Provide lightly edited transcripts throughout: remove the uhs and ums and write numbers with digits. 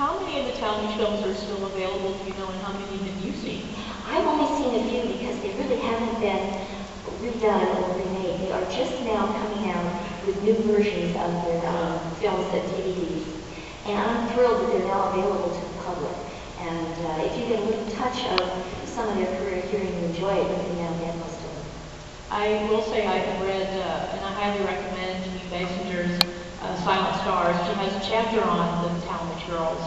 How many of the Talmadge films are still available, do you know, and how many have you seen? I've only seen a few because they really haven't been redone or remade. They are just now coming out with new versions of their films and DVDs. And I'm thrilled that they're now available to the public. And if you get a little touch of some of their career here and you enjoy it, you can now get most of them. I will say I have read, and I highly recommend Denise Morrison's Silent Stars. She has a chapter on the Talmadge girls.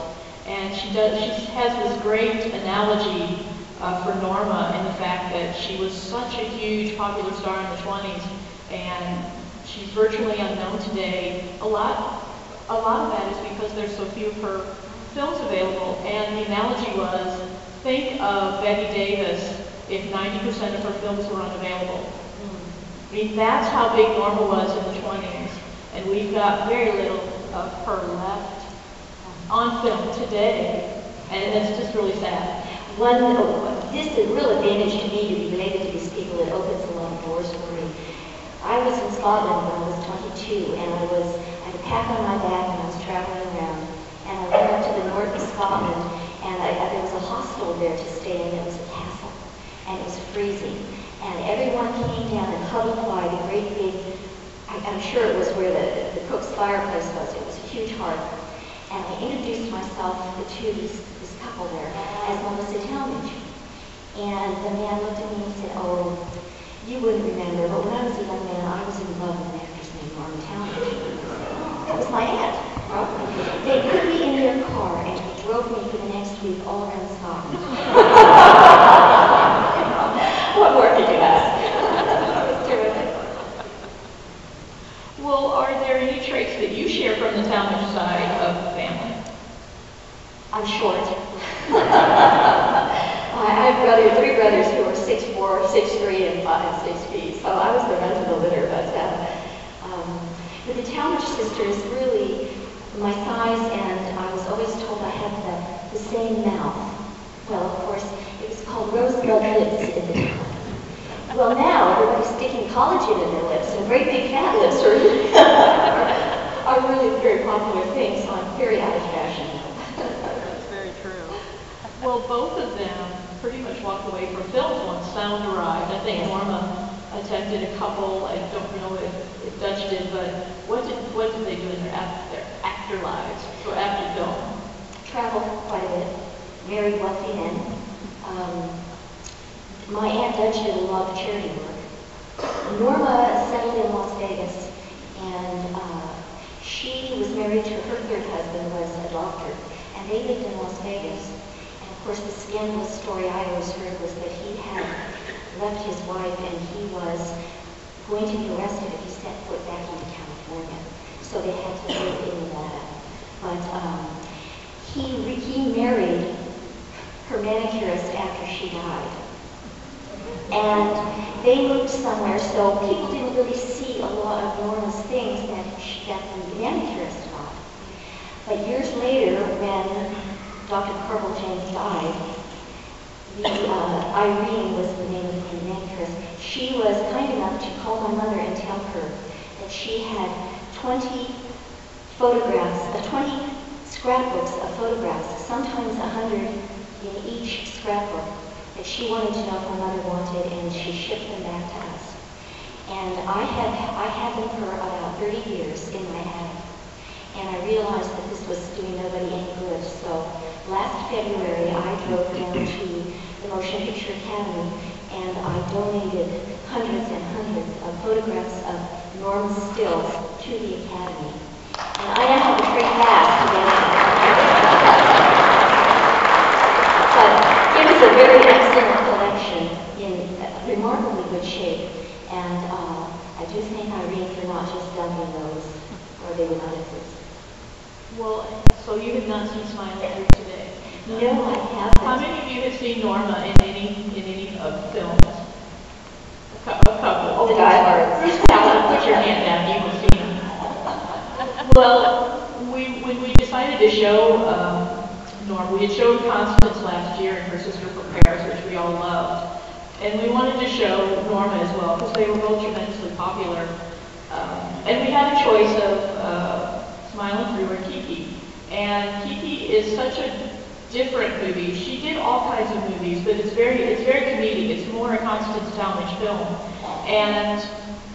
And she has this great analogy for Norma in the fact that she was such a huge popular star in the 20s, and she's virtually unknown today. A lot of that is because there's so few of her films available. And the analogy was, think of Betty Davis if 90% of her films were unavailable. I mean, that's how big Norma was in the 20s, and we've got very little of her left on film today, and it's just really sad. This is a real advantage to me to be related to these people. It opens a lot of doors for me. I was in Scotland when I was 22, and I had a pack on my back, and I was traveling around, and I went up to the north of Scotland, and there was a hostel there to stay in. It was a castle, and it was freezing, and everyone came down and huddled by the great big, I'm sure it was where the cook's fireplace was. It was a huge hearth. And I introduced myself to this couple there as Melissa Talmadge. And the man looked at me and said, "Oh, you wouldn't remember, but when I was a young man, I was in love with an actress named Melissa Talmadge." That was my aunt. They put me in their car and they drove me for the next week all around Scotland. What more could you ask? It was terrific. Well, are there any traits that you share from the Talmadge side of the family? I'm short. I have three brothers who are 6'4", 6'3", and 6 feet, so I was the runt of the litter. But the Talmadge sisters, really, my size, and I was always told I had the same mouth. Well, of course, it was called rosebud lips at the time. Well, now everybody's sticking collagen in their lips, and great big fat lips are really very popular things, so I'm very out of fashion now. That's very true. Well, both of them pretty much walked away from films once sound arrived. I think Norma attempted a couple. I don't know if Dutch did, but what did they do in their actor lives? So after film, traveled quite a bit, married wealthy men. My Aunt Dutch did a lot of charity work. Norma settled in Las Vegas, and she was married to her third husband, was a doctor, and they lived in Las Vegas. And of course, the scandalous story I always heard was that he had left his wife, and he was going to be arrested if he set foot back into California. So they had to live in Nevada. But he married her manicurist after she died. And they moved somewhere, so people didn't really see a lot of Norma's things that the manicurist got. But years later, when Dr. Carvel James died, Irene was the name of the manicurist. She was kind enough to call my mother and tell her that she had 20 photographs, 20 scrapbooks of photographs, sometimes 100 in each scrapbook, that she wanted to know if my mother wanted, and she shipped them back to us. And I had them for about 30 years in my attic. And I realized that this was doing nobody any good. So last February, I drove down to the Motion Picture Academy, and I donated hundreds and hundreds of photographs of Norma's stills to the Academy. And I now have a free pass to get in. But it was a very excellent collection in remarkably good shape, and I do thank Irene for not just dumping those, or they would not exist. Well, so you have not seen Smiling Through today? No, I haven't. How many of you have seen Norma in any films? A couple. Oh, the diehards. Put your hand down. You have seen them. Well, when we decided to show Norma, we had showed Constance last year and Her Sister Prepares, which we all loved. And we wanted to show Norma as well, because they were both tremendously popular. And we had a choice of Smiling Through or Kiki. And Kiki is such a different movie. She did all kinds of movies, but it's very comedic. It's more a Constance Talmadge film. And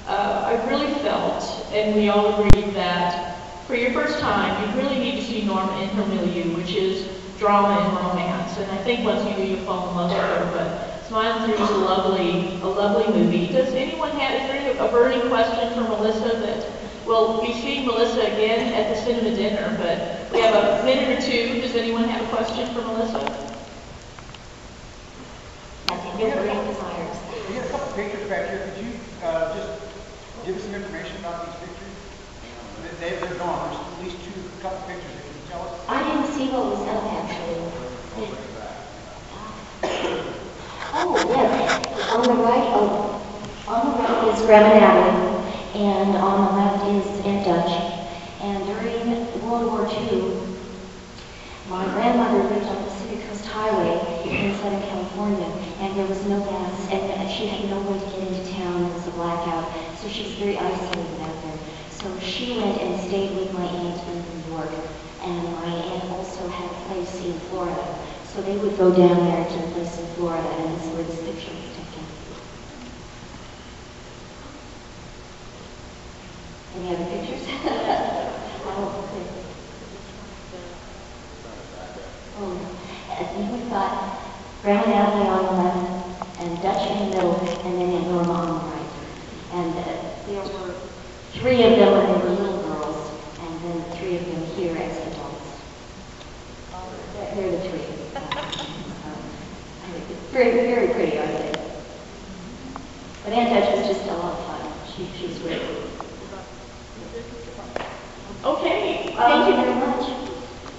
I really felt, and we all agreed, that for your first time, you really need to see Norma in her milieu, which is drama and romance. And I think once you do, you'll fall in love with her. But Smiling Through is a lovely movie. Does anyone have, is there a burning question for Melissa that, well, we see Melissa again at the cinema dinner, but we have a minute or two. Does anyone have a question for Melissa? I think they're burning desires. We got a couple pictures back here. Could you just give us some information about these pictures? They're gone. There's at least a couple pictures that you can tell us. I didn't see what was up, actually. Oh, yes. On the right is Grandma Natalie, and on the left is Aunt Dutch. And during World War II, my grandmother lived on the Pacific Coast Highway in Southern California, and there was no gas, and she had no way to get into town. There was a blackout, so she was very isolated out there. So she went and stayed with my aunt in New York, and my aunt also had a place in Florida. So they would go down there to a place in Florida, and this is where this picture was taken. Any other pictures? Oh, okay. Oh, and we've got Grandma Natalie on the left, and Dutch in the middle, and then Aunt Norma on the right. And there were 3 of them when they were little girls, and then 3 of them here as adults. They're the 3. Very pretty, aren't they? But Aunt Dutch was just a lot of fun. She was really cool. Okay, Thank you very much.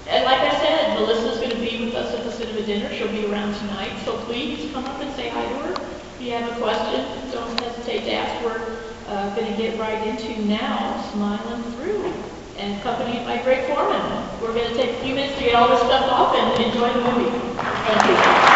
and like I said, Melissa's going to be with us at the cinema dinner. She'll be around tonight, so please come up and say hi to her. If you have a question, don't hesitate to ask. We're going to get right into now Smiling Through, and accompanied by Greg Foreman. We're going to take a few minutes to get all this stuff off and enjoy the movie. Thank you.